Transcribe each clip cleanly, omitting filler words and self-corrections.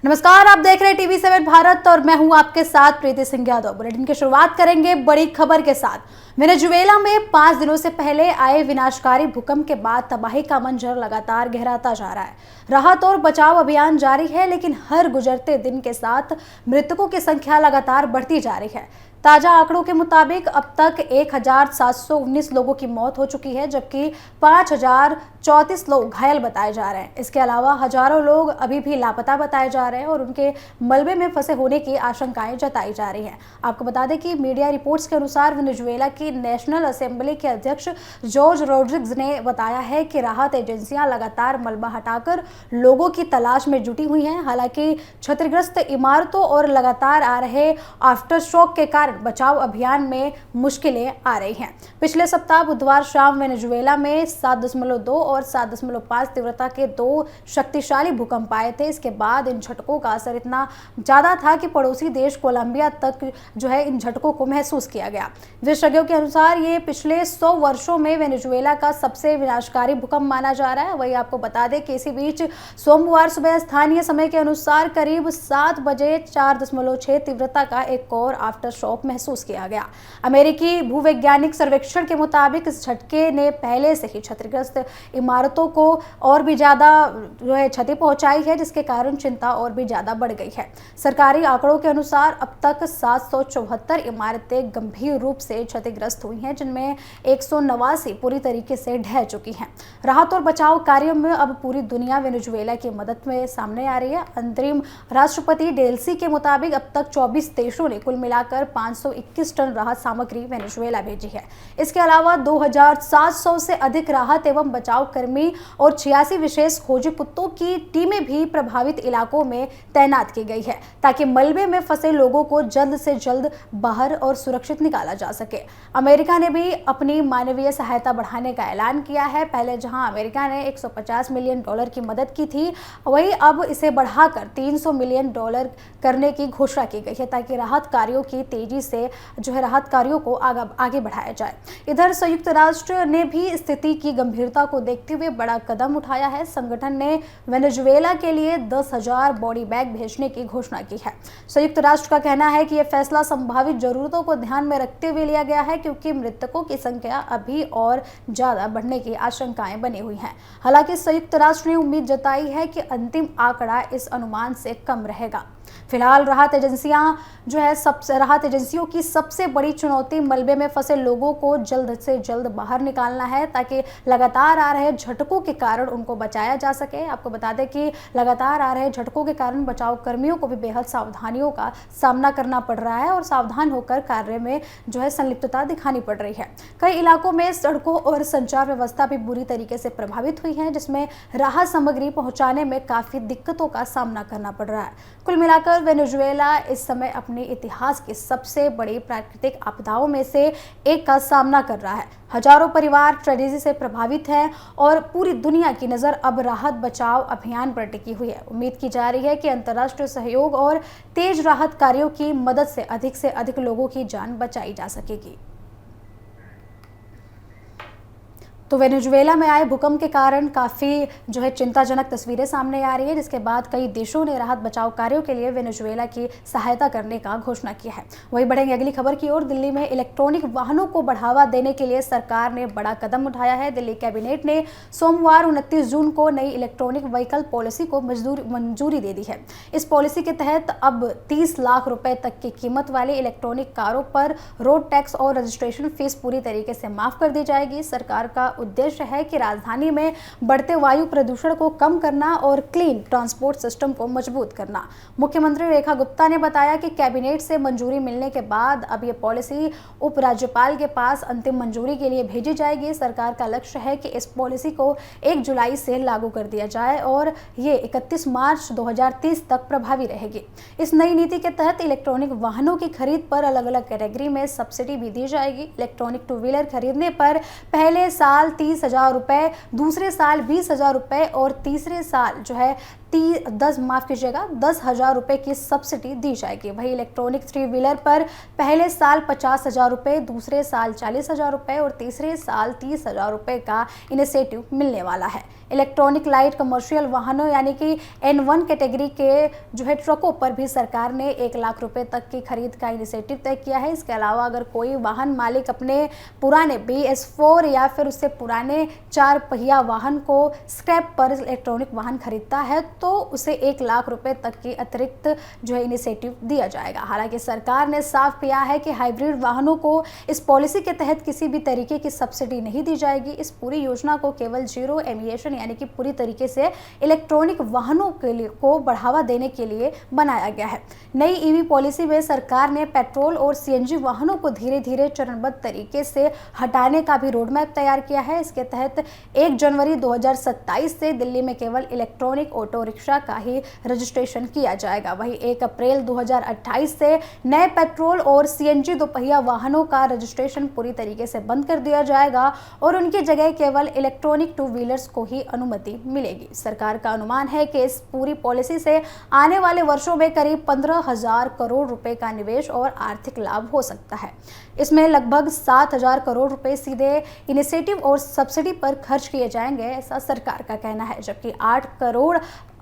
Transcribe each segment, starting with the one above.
नमस्कार, आप देख रहे हैं टीवी7 भारत और मैं हूं आपके साथ प्रीति सिंह यादव। बुलेटिन की शुरुआत करेंगे बड़ी खबर के साथ। वेनेजुएला में 5 दिनों से पहले आए विनाशकारी भूकंप के बाद तबाही का मंजर लगातार गहराता जा रहा है। राहत और बचाव अभियान जारी है, लेकिन हर गुजरते दिन के साथ मृतकों की संख्या लगातार बढ़ती जा रही है। ताजा आंकड़ों के मुताबिक अब तक 1719 लोगों की मौत हो चुकी है, जबकि 5034 लोग घायल बताए जा रहे हैं। इसके अलावा हजारों लोग अभी भी लापता बताए जा रहे हैं और उनके मलबे में फंसे होने की आशंकाएं जताई जा रही हैं। आपको बता दें कि मीडिया रिपोर्ट्स के अनुसार वेनेजुएला की नेशनल असेंबली के अध्यक्ष जॉर्ज रोड्रिग्स ने बताया है कि राहत एजेंसियां लगातार मलबा हटाकर लोगों की तलाश में जुटी हुई हैं। हालांकि क्षतिग्रस्त इमारतों और लगातार आ रहे आफ्टर शॉक के कारण बचाव अभियान में मुश्किलें आ रही हैं। पिछले सप्ताह बुधवार शाम वेनेजुएला में 7.2 और 7.5 तीव्रता के 2 शक्तिशाली भूकंप आए थे। इसके बाद इन झटकों का असर इतना ज्यादा था कि पड़ोसी देश कोलंबिया तक इन झटकों को महसूस किया गया। विशेषज्ञों के अनुसार ये पिछले 100 वर्षों में वेनेजुएला का सबसे विनाशकारी भूकंप माना जा रहा है। वही आपको बता दें कि इसी बीच सोमवार सुबह स्थानीय समय के अनुसार करीब 7 बजे 4.6 तीव्रता का एक और आफ्टर शॉक महसूस किया गया। अमेरिकी भूवैज्ञानिक सर्वेक्षण के मुताबिक इस झटके ने पहले से ही क्षतिग्रस्त इमारतों को और भी ज्यादा क्षति पहुंचाई है, जिसके कारण चिंता और भी ज्यादा बढ़ गई है। सरकारी आंकड़ों के अनुसार अब तक 774 इमारतें गंभीर रूप से क्षतिग्रस्त हुई हैं, जिनमें 189 पूरी तरीके से ढह चुकी हैं। राहत और बचाव कार्यों में अब पूरी दुनिया वेनेजुएला की मदद में सामने आ रही है। अंतरिम राष्ट्रपति डेल्सी के मुताबिक अब तक 24 देशों ने कुल मिलाकर 521 टन राहत सामग्री वेनेजुएला भेजी है। इसके अलावा 2700 से अधिक राहत एवं बचाव कर्मी और 86 विशेष खोजी कुत्तों की टीमें भी प्रभावित इलाकों में तैनात की गई है, ताकि मलबे में फंसे लोगों को जल्द से जल्द बाहर और सुरक्षित निकाला जा सके। अमेरिका ने भी अपनी मानवीय सहायता बढ़ाने का ऐलान किया है। पहले जहां अमेरिका ने $150 मिलियन की मदद की थी, वहीं अब इसे बढ़ाकर $300 मिलियन करने की घोषणा की गई है, ताकि राहत कार्यों की तेजी से राहत कार्यों को आगे बढ़ाया जाए। इधर संयुक्त राष्ट्र ने भी स्थिति की गंभीरता को देखते हुए बड़ा कदम उठाया है। संगठन ने वेनेजुएला के लिए 10,000 बॉडी बैग भेजने की घोषणा की है। संयुक्त राष्ट्र का कहना है कि यह फैसला संभावित जरूरतों को ध्यान में रखते हुए लिया गया है, क्योंकि मृतकों की संख्या अभी और ज्यादा बढ़ने की आशंकाएं बनी हुई हैं। हालांकि संयुक्त राष्ट्र ने उम्मीद जताई है कि अंतिम आंकड़ा इस अनुमान से कम रहेगा। फिलहाल राहत एजेंसियों की सबसे बड़ी चुनौती मलबे में फंसे लोगों को जल्द से जल्द बाहर निकालना है, ताकि लगातार आ रहे झटकों के कारण उनको बचाया जा सके। आपको बता दें कि लगातार आ रहे झटकों के कारण बचाव कर्मियों को भी बेहद सावधानियों का सामना करना पड़ रहा है और सावधान होकर कार्य में संलिप्तता दिखानी पड़ रही है। कई इलाकों में सड़कों और संचार व्यवस्था भी बुरी तरीके से प्रभावित हुई है, जिसमें राहत सामग्री पहुंचाने में काफी दिक्कतों का सामना करना पड़ रहा है। कुल मिलाकर वेनेजुएला इस समय अपने इतिहास की सबसे बड़ी प्राकृतिक आपदाओं में से एक का सामना कर रहा है। हजारों परिवार ट्रेजेडी से प्रभावित हैं और पूरी दुनिया की नज़र अब राहत बचाव अभियान पर टिकी हुई है। उम्मीद की जा रही है कि अंतर्राष्ट्रीय सहयोग और तेज राहत कार्यों की मदद से अधिक लोगों की जान बचाई जा सकेगी। तो वेनेजुएला में आए भूकंप के कारण काफ़ी चिंताजनक तस्वीरें सामने आ रही है, जिसके बाद कई देशों ने राहत बचाव कार्यों के लिए वेनेजुएला की सहायता करने का घोषणा की है। वहीं बढ़ेंगे अगली खबर की ओर। दिल्ली में इलेक्ट्रॉनिक वाहनों को बढ़ावा देने के लिए सरकार ने बड़ा कदम उठाया है। दिल्ली कैबिनेट ने सोमवार 29 जून को नई इलेक्ट्रॉनिक व्हीकल पॉलिसी को मंजूरी दे दी है। इस पॉलिसी के तहत अब 30 लाख रुपए तक की कीमत वाली इलेक्ट्रॉनिक कारों पर रोड टैक्स और रजिस्ट्रेशन फीस पूरी तरीके से माफ कर दी जाएगी। सरकार का उद्देश्य है कि राजधानी में बढ़ते वायु प्रदूषण को कम करना और क्लीन ट्रांसपोर्ट सिस्टम को मजबूत करना। मुख्यमंत्री रेखा गुप्ता ने बताया कि कैबिनेट से मंजूरी मिलने के बाद अब ये पॉलिसी उपराज्यपाल के पास अंतिम मंजूरी के लिए भेजी जाएगी। सरकार का लक्ष्य है कि इस पॉलिसी को 1 जुलाई से लागू कर दिया जाए और ये 31 मार्च 2030 तक प्रभावी रहेगी। इस नई नीति के तहत इलेक्ट्रॉनिक वाहनों की खरीद पर अलग अलग कैटेगरी में सब्सिडी भी दी जाएगी। इलेक्ट्रॉनिक 2 व्हीलर खरीदने पर पहले साल 30,000 रुपए, दूसरे साल 20,000 रुपए और तीसरे साल 10,000 रुपए की सब्सिडी दी जाएगी। वही इलेक्ट्रॉनिक 3 व्हीलर पर पहले साल 50,000 रुपए, दूसरे साल 40,000 रुपए और तीसरे साल 30,000 रुपए का इनिशिएटिव मिलने वाला है। इलेक्ट्रॉनिक लाइट कमर्शियल वाहनों यानी कि N1 कैटेगरी के ट्रकों पर भी सरकार ने 1 लाख रुपए तक की खरीद का इनिशिएटिव तय किया है। इसके अलावा अगर कोई वाहन मालिक अपने पुराने BS4 या फिर उससे पुराने 4 पहिया वाहन को स्क्रैप पर इलेक्ट्रॉनिक वाहन खरीदता है तो उसे 1 लाख रुपए तक की अतिरिक्त इनिशिएटिव दिया जाएगा। हालांकि सरकार ने साफ किया है कि हाइब्रिड वाहनों को इस पॉलिसी के तहत किसी भी तरीके की सब्सिडी नहीं दी जाएगी। इस पूरी योजना को केवल जीरो एमिशन यानी कि पूरी तरीके से इलेक्ट्रॉनिक वाहनों के लिए को बढ़ावा देने के लिए बनाया गया है। नई ईवी पॉलिसी में सरकार ने पेट्रोल और CNG वाहनों को धीरे धीरे चरणबद्ध तरीके से हटाने का भी रोड मैप तैयार किया है। इसके तहत 1 जनवरी 2027 से दिल्ली में केवल इलेक्ट्रॉनिक ऑटो रिक्शा का ही रजिस्ट्रेशन किया जाएगा। वहीं 1 अप्रैल 2028 से नए पेट्रोल और CNG दोपहिया वाहनों का रजिस्ट्रेशन पूरी तरीके से बंद कर दिया जाएगा और उनकी जगह केवल इलेक्ट्रॉनिक 2 व्हीलर्स को ही अनुमति मिलेगी। सरकार का अनुमान है कि इस पूरी पॉलिसी से आने वाले वर्षों में करीब 15,000 करोड़ रुपए का निवेश और आर्थिक लाभ हो सकता है। इसमें लगभग 7,000 करोड़ रुपए सीधे इनिशिएटिव और सब्सिडी पर खर्च किए जाएंगे, ऐसा सरकार का कहना है, जबकि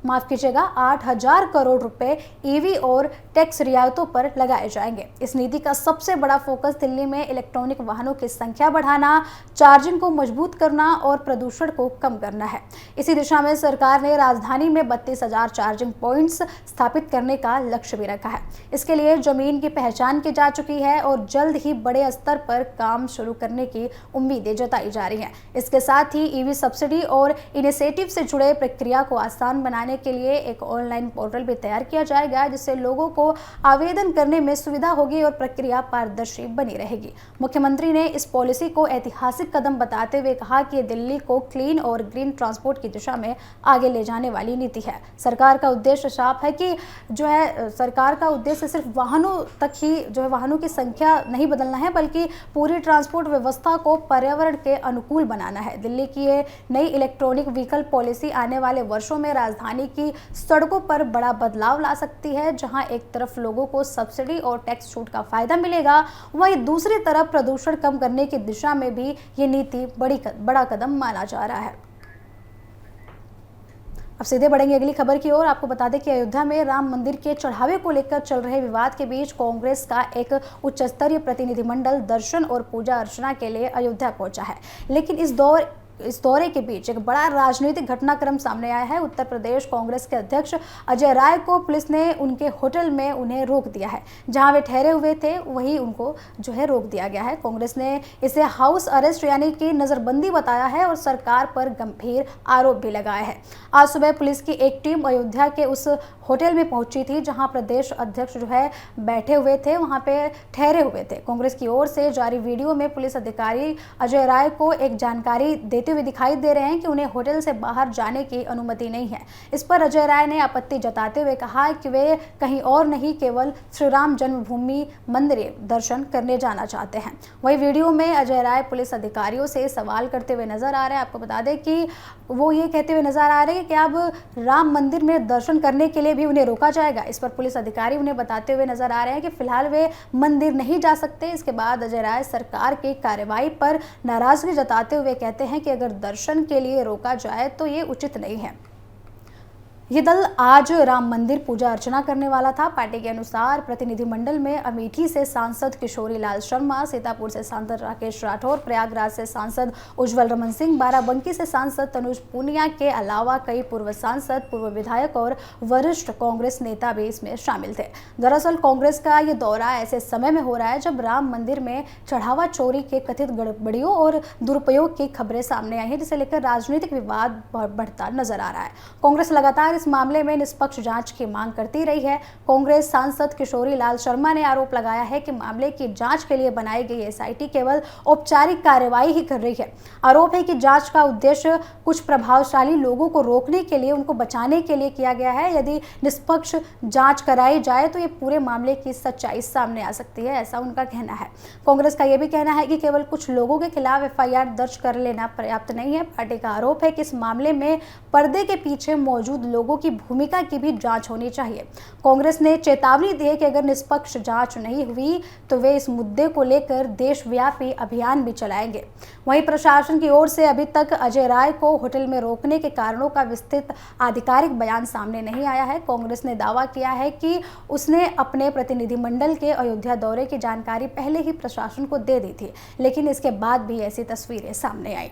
8,000 करोड़ रुपए ईवी और टैक्स रियायतों पर लगाए जाएंगे। इस नीति का सबसे बड़ा फोकस दिल्ली में इलेक्ट्रॉनिक वाहनों की संख्या बढ़ाना, चार्जिंग को मजबूत करना और प्रदूषण को कम करना है। इसी दिशा में सरकार ने राजधानी में 32,000 चार्जिंग पॉइंट्स स्थापित करने का लक्ष्य भी रखा है। इसके लिए जमीन की पहचान की जा चुकी है और जल्द ही बड़े स्तर पर काम शुरू करने की उम्मीदें जताई जा रही हैं। इसके साथ ही ईवी सब्सिडी और इनिशिएटिव से जुड़े प्रक्रिया को आसान बनाने के लिए एक ऑनलाइन पोर्टल भी तैयार किया जाएगा, जिससे लोगों को आवेदन करने में सुविधा होगी और प्रक्रिया पारदर्शी बनी रहेगी। मुख्यमंत्री ने इस पॉलिसी को ऐतिहासिक कदम बताते हुए कहा कि दिल्ली को क्लीन और ग्रीन ट्रांसपोर्ट की दिशा में आगे ले जाने वाली नीति है। सरकार का उद्देश्य साफ है कि सरकार का उद्देश्य सिर्फ वाहनों तक ही वाहनों की संख्या नहीं बदलना है, बल्कि पूरी ट्रांसपोर्ट व्यवस्था को पर्यावरण के अनुकूल बनाना है। दिल्ली की ये नई इलेक्ट्रॉनिक व्हीकल पॉलिसी आने वाले वर्षों में राजधानी की सड़कों पर बड़ा बदलाव ला सकती है। जहां एक तरफ लोगों को सब्सिडी और टैक्स छूट का फायदा मिलेगा, वहीं दूसरी तरफ प्रदूषण कम करने की दिशा में भी ये नीति बड़ा कदम माना जा रहा है। अब सीधे बढ़ेंगे अगली खबर की ओर। आपको बता दें कि अयोध्या में राम मंदिर के चढ़ावे को लेकर चल रहे विवाद के बीच कांग्रेस का एक उच्च स्तरीय प्रतिनिधिमंडल दर्शन और पूजा अर्चना के लिए अयोध्या पहुंचा है। लेकिन इस दौरे के बीच एक बड़ा राजनीतिक घटनाक्रम सामने आया है। उत्तर प्रदेश कांग्रेस के अध्यक्ष अजय राय को पुलिस ने उनके होटल में उन्हें रोक दिया है। जहां वे ठहरे हुए थे वहीं उनको रोक दिया गया है। कांग्रेस ने इसे हाउस अरेस्ट यानी कि नजरबंदी बताया है और सरकार पर गंभीर आरोप भी लगाया है। आज सुबह पुलिस की एक टीम अयोध्या के उस होटल में पहुंची थी जहां प्रदेश अध्यक्ष बैठे हुए थे, वहां पे ठहरे हुए थे। कांग्रेस की ओर से जारी वीडियो में पुलिस अधिकारी अजय राय को एक जानकारी देते हुए दिखाई दे रहे हैं कि उन्हें होटल से बाहर जाने की अनुमति नहीं है। इस पर अजय राय ने आपत्ति जताते हुए कहा कि वे कहीं और नहीं, केवल श्री राम जन्मभूमि मंदिर दर्शन करने जाना चाहते हैं। वही वीडियो में अजय राय पुलिस अधिकारियों से सवाल करते हुए नजर आ रहे हैं। आपको बता दें कि वो ये कहते हुए नजर आ रहे हैं कि अब राम मंदिर में दर्शन करने के लिए भी उन्हें रोका जाएगा। इस पर पुलिस अधिकारी उन्हें बताते हुए नजर आ रहे हैं कि फिलहाल वे मंदिर नहीं जा सकते। इसके बाद अजय राय सरकार की कार्रवाई पर नाराजगी जताते हुए कहते हैं कि अगर दर्शन के लिए रोका जाए तो ये उचित नहीं है। ये दल आज राम मंदिर पूजा अर्चना करने वाला था। पार्टी के अनुसार प्रतिनिधिमंडल में अमेठी से सांसद किशोरी लाल शर्मा, सीतापुर से सांसद राकेश राठौर, प्रयागराज से सांसद उज्जवल रमन सिंह, बाराबंकी से सांसद तनुज पूनिया के अलावा कई पूर्व सांसद, पूर्व विधायक और वरिष्ठ कांग्रेस नेता भी इसमें शामिल थे। दरअसल कांग्रेस का ये दौरा ऐसे समय में हो रहा है जब राम मंदिर में चढ़ावा चोरी के कथित गड़बड़ियों और दुरुपयोग की खबरें सामने आई हैं, जिसे लेकर राजनीतिक विवाद बढ़ता नजर आ रहा है। कांग्रेस लगातार इस मामले में निष्पक्ष जांच की मांग करती रही है। कांग्रेस सांसद किशोरी लाल शर्मा ने आरोप लगाया है कि मामले की जांच के लिए बनाई गई एसआईटी केवल औपचारिक कार्रवाई ही कर रही है। आरोप है कि जांच का उद्देश्य कुछ प्रभावशाली लोगों को रोकने के लिए, उनको बचाने के लिए किया गया है। यदि निष्पक्ष जांच कराई जाए तो ये पूरे मामले की सच्चाई सामने आ सकती है, ऐसा उनका कहना है। कांग्रेस का यह भी कहना है कि केवल कुछ लोगों के खिलाफ एफआईआर दर्ज कर लेना पर्याप्त नहीं है। पार्टी का आरोप है कि इस मामले में पर्दे के पीछे मौजूद लोगों लोगों की भूमिका की भी जांच होनी चाहिए। कांग्रेस ने चेतावनी दी है कि अगर निष्पक्ष जांच नहीं हुई तो वे इस मुद्दे को लेकर देशव्यापी अभियान भी चलाएंगे। वहीं प्रशासन की ओर से अभी तक अजय राय को होटल में रोकने के कारणों का विस्तृत आधिकारिक बयान सामने नहीं आया है। कांग्रेस ने दावा किया है कि उसने अपने प्रतिनिधिमंडल के अयोध्या दौरे की जानकारी पहले ही प्रशासन को दे दी थी, लेकिन इसके बाद भी ऐसी तस्वीरें सामने आई।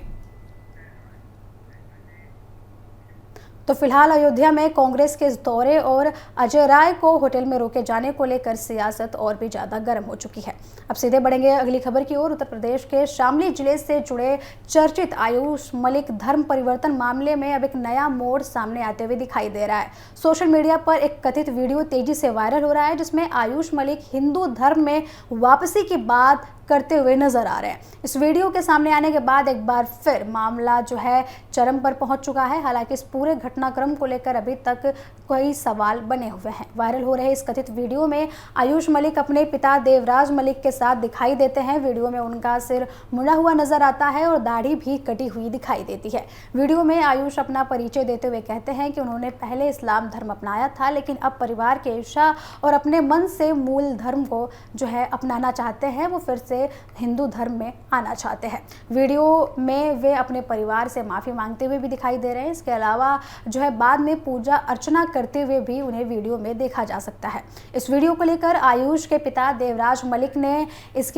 तो फिलहाल अयोध्या में कांग्रेस के इस दौरे और अजय राय को होटल में रोके जाने को लेकर सियासत और भी ज्यादा गर्म हो चुकी है। अब सीधे बढ़ेंगे अगली खबर की ओर। उत्तर प्रदेश के शामली जिले से जुड़े चर्चित आयुष मलिक धर्म परिवर्तन मामले में अब एक नया मोड़ सामने आते हुए दिखाई दे रहा है। सोशल मीडिया पर एक कथित वीडियो तेजी से वायरल हो रहा है, जिसमें आयुष मलिक हिंदू धर्म में वापसी की बात करते हुए नजर आ रहे हैं। इस वीडियो के सामने आने के बाद एक बार फिर मामला जो है चरम पर पहुंच चुका है। हालांकि इस पूरे घटनाक्रम को लेकर अभी तक कई सवाल बने हुए हैं। वायरल हो रहे इस कथित वीडियो में आयुष मलिक अपने पिता देवराज मलिक के साथ दिखाई देते हैं। वीडियो में उनका सिर मुड़ा हुआ नजर आता है और दाढ़ी भी कटी हुई दिखाई देती है। वीडियो में आयुष अपना परिचय देते हुए कहते हैं कि उन्होंने पहले इस्लाम धर्म अपनाया था, लेकिन अब परिवार के इच्छा और अपने मन से मूल धर्म को जो है अपनाना चाहते हैं। वो फिर से हिंदू धर्म में आना चाहते हैं। वीडियो में वे अपने परिवार से माफी मांगते हुए भी दिखाई दे रहे हैं। इसके अलावा जो है बाद में पूजा अर्चना करते हुए भी उन्हें वीडियो में देखा जा सकता है। इस वीडियो को लेकर आयुष के पिता देवराज मलिक ने इस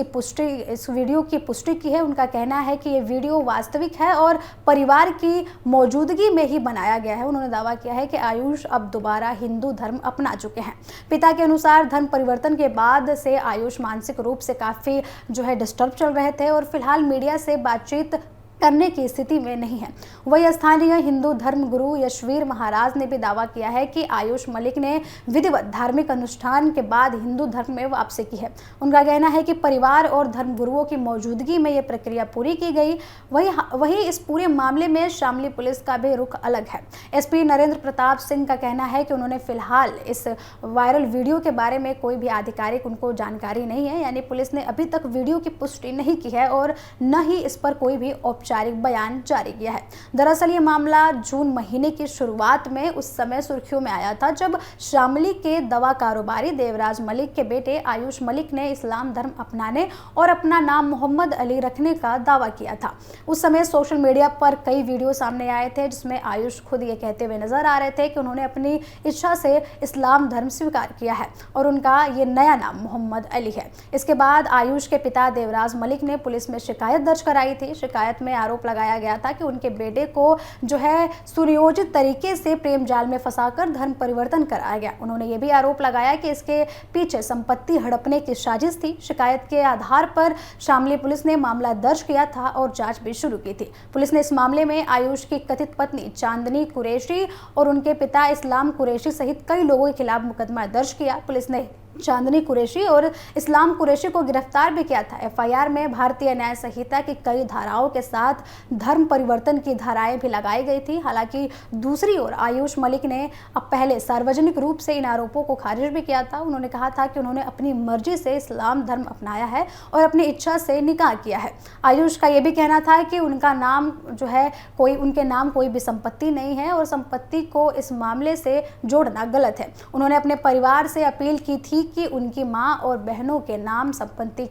वीडियो की पुष्टि की है। उनका कहना है कि ये वीडियो वास्तविक है और परिवार की मौजूदगी में ही बनाया गया है। उन्होंने दावा किया है कि आयुष अब दोबारा हिंदू धर्म अपना चुके हैं। पिता के अनुसार धर्म परिवर्तन के बाद से आयुष मानसिक रूप से काफी जो है डिस्टर्ब चल रहे थे और फिलहाल मीडिया से बातचीत करने की स्थिति में नहीं है। वही स्थानीय हिंदू धर्म गुरु यशवीर महाराज ने भी दावा किया है कि आयुष मलिक ने विधिवत धार्मिक अनुष्ठान के बाद हिंदू धर्म में वापसी की है। उनका कहना है कि परिवार और धर्म गुरुओं की मौजूदगी में यह प्रक्रिया पूरी की गई। वही इस पूरे मामले में शामली पुलिस का भी रुख अलग है। एसपी नरेंद्र प्रताप सिंह का कहना है कि उन्होंने फिलहाल इस वायरल वीडियो के बारे में कोई भी आधिकारिक उनको जानकारी नहीं है, यानी पुलिस ने अभी तक वीडियो की पुष्टि नहीं की है और न ही इस पर कोई भी औपचारिक बयान जारी किया है। दरअसल ये मामला जून महीने की शुरुआत में उस समय सुर्खियों में आया था जब शामली के दवा कारोबारी देवराज मलिक के बेटे आयुष मलिक ने इस्लाम धर्म अपनाने और अपना नाम मोहम्मद अली रखने का दावा किया था। उस समय सोशल मीडिया पर कई वीडियो सामने आए थे जिसमें आयुष खुद ये कहते हुए नजर आ रहे थे कि उन्होंने अपनी इच्छा से इस्लाम धर्म स्वीकार किया है और उनका ये नया नाम मोहम्मद अली है। इसके बाद आयुष के पिता देवराज मलिक ने पुलिस में शिकायत दर्ज कराई थी। शिकायत में आरोप लगाया गया था कि उनके बेटे को जो है सुनियोजित तरीके से प्रेम जाल में फंसाकर धर्म परिवर्तन कराया गया। उन्होंने ये भी आरोप लगाया कि इसके पीछे संपत्ति हड़पने की साजिश थी। शिकायत के आधार पर शामली पुलिस ने मामला दर्ज किया था और जांच भी शुरू की थी। पुलिस ने इस मामले में आयुष की कथित पत्नी चांदनी कुरैशी और उनके पिता इस्लाम कुरैशी सहित कई लोगों के खिलाफ मुकदमा दर्ज किया। पुलिस ने चांदनी कुरैशी और इस्लाम कुरैशी को गिरफ्तार भी किया था। एफआईआर में भारतीय न्याय संहिता की कई धाराओं के साथ धर्म परिवर्तन की धाराएं भी लगाई गई थी। हालांकि दूसरी ओर आयुष मलिक ने अब पहले सार्वजनिक रूप से इन आरोपों को खारिज भी किया था। उन्होंने कहा था कि उन्होंने अपनी मर्जी से इस्लाम धर्म अपनाया है और अपनी इच्छा से निकाह किया है। आयुष का यह भी कहना था कि उनका नाम जो है उनके नाम कोई भी संपत्ति नहीं है और संपत्ति को इस मामले से जोड़ना गलत है। उन्होंने अपने परिवार से अपील की थी कि उनकी मां और बहनों के नाम संपत्ति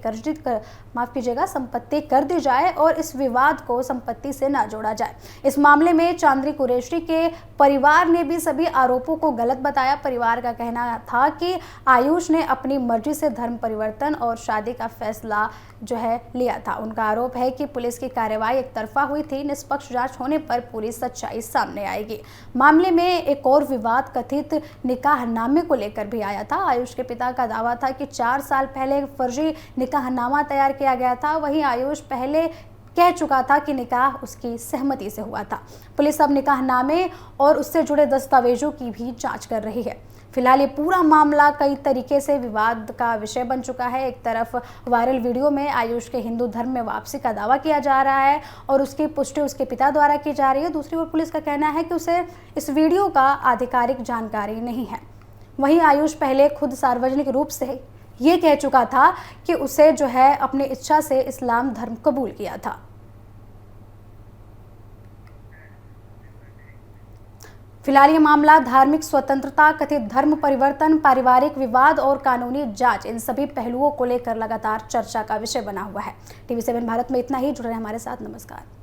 कर दी जाए और इस विवाद को संपत्ति से न जोड़ा जाए। इस मामले में चांदनी कुरैशी के परिवार ने भी सभी आरोपों को गलत बताया। परिवार का कहना था कि आयुष ने अपनी मर्जी से धर्म परिवर्तन और शादी का फैसला जो है लिया था। उनका आरोप है कि पुलिस की कार्रवाई एक तरफा हुई थी। निष्पक्ष जांच होने पर पूरी सच्चाई सामने आएगी। मामले में एक और विवाद कथित निकाहनामे को लेकर भी आया था। आयुष के पिता का दावा था कि 4 साल पहले फर्जी निकाहनामा तैयार किया गया था। वहीं आयुष पहले कह चुका था कि निकाह उसकी सहमति से हुआ था। पुलिस अब निकाहनामे और उससे जुड़े दस्तावेजों की भी जांच कर रही है। फिलहाल ये पूरा मामला कई तरीके से विवाद का विषय बन चुका है। एक तरफ वायरल वीडियो में आयुष के हिंदू धर्म में वापसी का दावा किया जा रहा है और उसकी पुष्टि उसके पिता द्वारा की जा रही है। दूसरी ओर पुलिस का कहना है कि उसे इस वीडियो का आधिकारिक जानकारी नहीं है। वहीं आयुष पहले खुद सार्वजनिक रूप से ये कह चुका था कि उसे जो है अपनी इच्छा से इस्लाम धर्म कबूल किया था। फिलहाल ये मामला धार्मिक स्वतंत्रता, कथित धर्म परिवर्तन, पारिवारिक विवाद और कानूनी जांच, इन सभी पहलुओं को लेकर लगातार चर्चा का विषय बना हुआ है। TV7 भारत में इतना ही। जुड़े रहें हमारे साथ। नमस्कार।